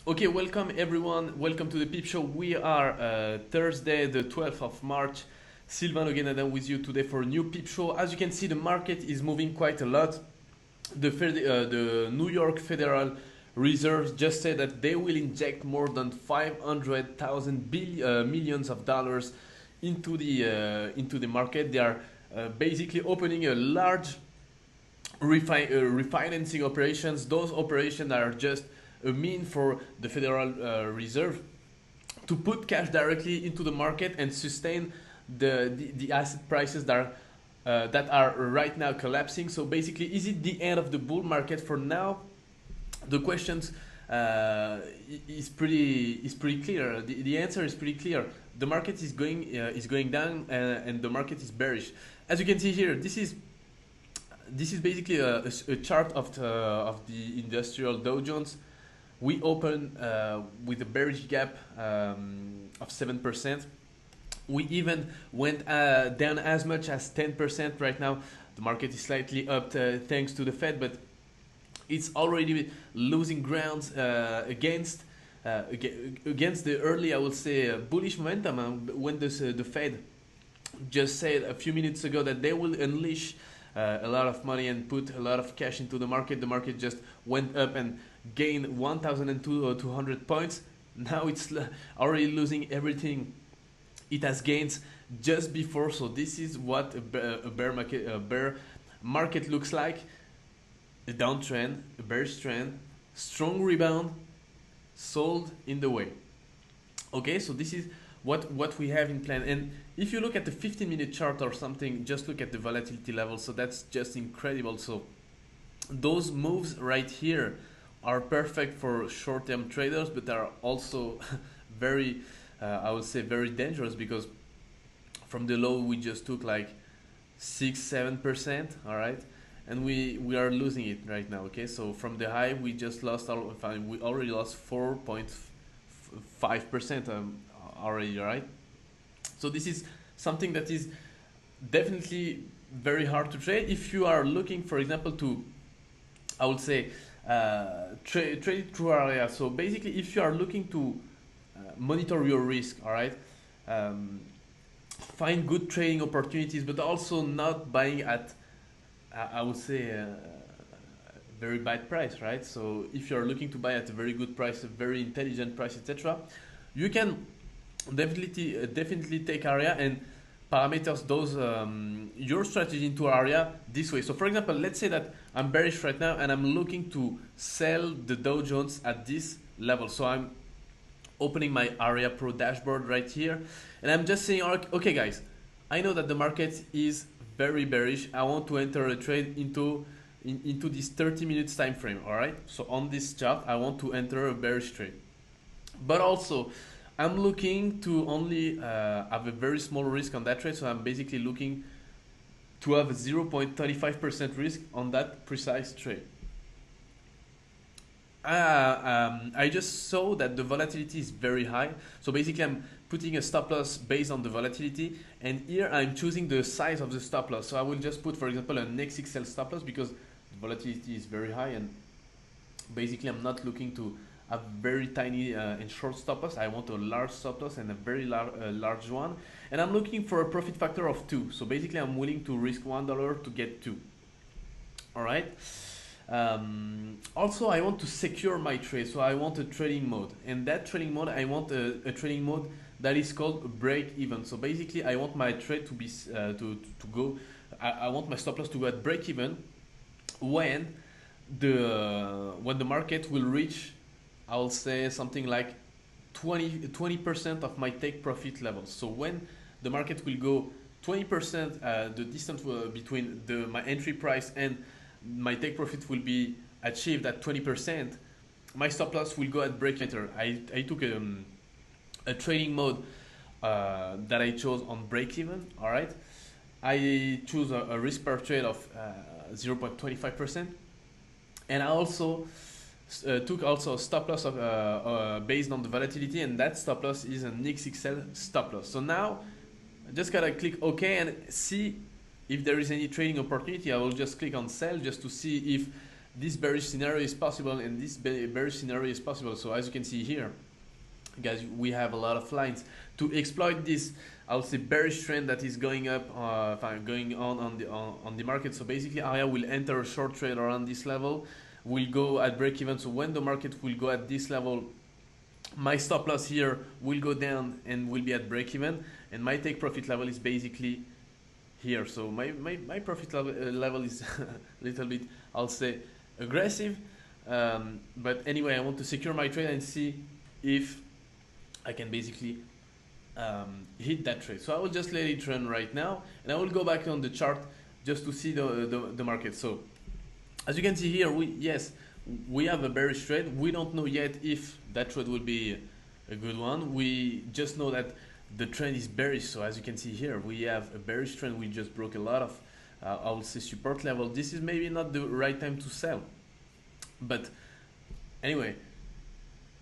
Okay, welcome everyone. Welcome to the Peep Show. We are Thursday, the 12th of March. Sylvain Loganadin with you today for a new Peep Show. As you can see, the market is moving quite a lot. The New York Federal Reserve just said that they will inject more than 500,000 millions of dollars into the market. They are basically opening a large refinancing operations. Those operations are just a mean for the Federal Reserve to put cash directly into the market and sustain the asset prices that are right now collapsing. So basically, is it the end of the bull market for now? The questions is pretty clear. The answer is pretty clear. The market is going down, and the market is bearish. As you can see here, this is basically a chart of the industrial Dow Jones. We open with a bearish gap of 7%. We even went down as much as 10% right now. The market is slightly up thanks to the Fed, but it's already losing grounds against the early, I would say, bullish momentum. When the Fed just said a few minutes ago that they will unleash a lot of money and put a lot of cash into the market just went up and gained 1,200 points. Now it's already losing everything it has gained just before. So this is what a bear market looks like: a downtrend, a bearish trend, strong rebound, sold in the way. Okay, so this is what we have in plan. And if you look at the 15-minute chart or something, just look at the volatility level. So that's just incredible. So those moves right here are perfect for short-term traders, but they are also very, I would say, very dangerous, because from the low we just took like 6-7%, all right, and we are losing it right now. Okay, so from the high we just lost we already lost 4.5% already, right? So this is something that is definitely very hard to trade if you are looking, for example, to, I would say, trade through Arya. So basically, if you are looking to monitor your risk, all right, find good trading opportunities, but also not buying at, I would say, a very bad price, right? So if you are looking to buy at a very good price, a very intelligent price, etc., you can definitely take Arya and parameters those your strategy into Arya this way. So for example, let's say that I'm bearish right now and I'm looking to sell the Dow Jones at this level. So I'm opening my Arya Pro dashboard right here, and I'm just saying, okay guys, I know that the market is very bearish. I want to enter a trade into this 30 minutes time frame. All right, so on this chart I want to enter a bearish trade, but also I'm looking to only have a very small risk on that trade. So I'm basically looking to have a 0.35% risk on that precise trade. I just saw that the volatility is very high. So basically I'm putting a stop loss based on the volatility, and here I'm choosing the size of the stop loss. So I will just put, for example, an XXL stop loss, because the volatility is very high, and basically I'm not looking to a very tiny and short stop loss. I want a large stop loss and a very large one, and I'm looking for a profit factor of 2. So basically I'm willing to risk $1 to get 2. All right. Also, I want to secure my trade, so I want a trading mode, and that trading mode, I want a trading mode that is called break even. So basically I want my trade to be to go, I want my stop loss to go at break even when the market will reach, I'll say, something like 20% of my take profit level. So when the market will go 20%, the distance between my entry price and my take profit will be achieved at 20%, my stop loss will go at break even. I took a trading mode that I chose on break even. All right, I choose a risk per trade of 0.25%, and I also took also a stop loss of, based on the volatility, and that stop loss is an XXL stop loss. So now I just gotta click OK and see if there is any trading opportunity. I will just click on sell just to see if this bearish scenario is possible, and this bearish scenario is possible. So as you can see here, guys, we have a lot of lines to exploit this, I would say, bearish trend that is going up, going on the market. So basically, Arya will enter a short trade around this level, will go at break even. So when the market will go at this level, my stop loss here will go down and will be at break even, and my take profit level is basically here. So my profit level is a little bit, I'll say, aggressive, but anyway, I want to secure my trade and see if I can basically hit that trade. So I will just let it run right now, and I will go back on the chart just to see the market. So as you can see here, we have a bearish trade. We don't know yet if that trade will be a good one. We just know that the trend is bearish. So as you can see here, we have a bearish trend. We just broke a lot of I would say support level. This is maybe not the right time to sell, but anyway,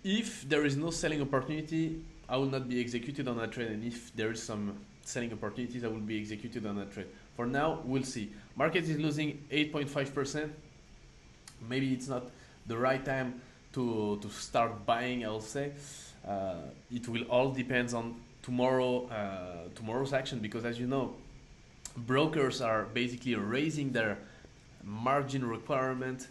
if there is no selling opportunity, I will not be executed on that trade, and if there is some selling opportunities, I will be executed on that trade. For now, we'll see. Market is losing 8.5%. Maybe it's not the right time to start buying, I'll say. It will all depends on tomorrow's action, because as you know, brokers are basically raising their margin requirement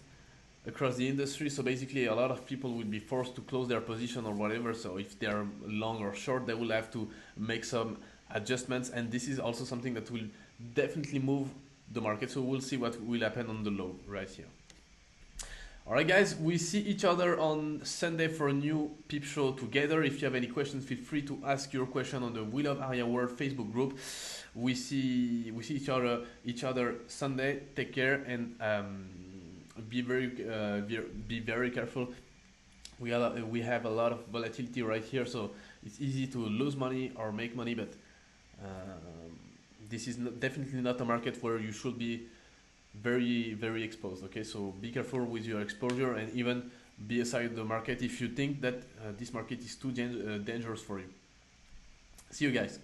across the industry. So basically a lot of people will be forced to close their position or whatever. So if they are long or short, they will have to make some adjustments, and this is also something that will definitely move the market. So we'll see what will happen on the low right here. Alright guys, we see each other on Sunday for a new Peep Show together. If you have any questions, feel free to ask your question on the We Love Arya World Facebook group. We see each other Sunday. Take care, and be very careful. We have a lot of volatility right here, so it's easy to lose money or make money, but this is definitely not a market where you should be very exposed. Okay, so be careful with your exposure, and even be aside the market if you think that this market is too dangerous for you. See you guys.